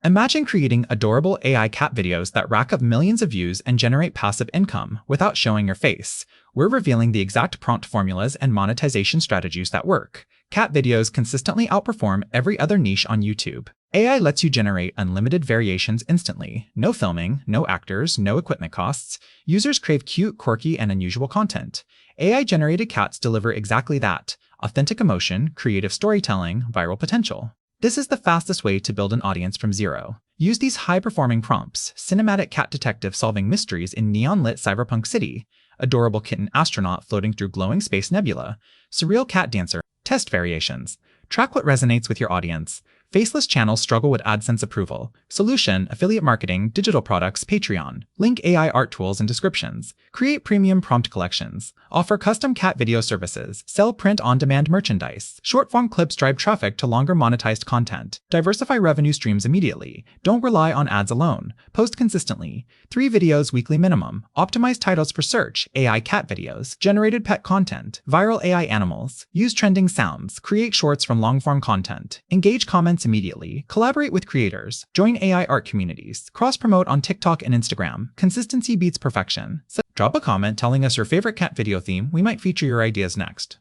Imagine creating adorable AI cat videos that rack up millions of views and generate passive income without showing your face. We're revealing the exact prompt formulas and monetization strategies that work. Cat videos consistently outperform every other niche on YouTube. AI lets you generate unlimited variations instantly. No filming, no actors, no equipment costs. Users crave cute, quirky, and unusual content. AI-generated cats deliver exactly that: authentic emotion, creative storytelling, viral potential. This is the fastest way to build an audience from zero. Use these high-performing prompts: cinematic cat detective solving mysteries in neon-lit cyberpunk city, adorable kitten astronaut floating through glowing space nebula, surreal cat dancer. Test variations. Track what resonates with your audience. Faceless channels struggle with AdSense approval. Solution: affiliate marketing, digital products, Patreon. Link AI art tools in descriptions. Create premium prompt collections. Offer custom cat video services. Sell print-on-demand merchandise. Short-form clips drive traffic to longer monetized content. Diversify revenue streams immediately. Don't rely on ads alone. Post consistently. 3 videos weekly minimum. Optimize titles for search. AI cat videos. Generated pet content. Viral AI animals. Use trending sounds. Create shorts from long-form content. Engage comments immediately. Collaborate with creators. Join AI art communities. Cross-promote on TikTok and Instagram. Consistency beats perfection. So drop a comment telling us your favorite cat video theme. We might feature your ideas next.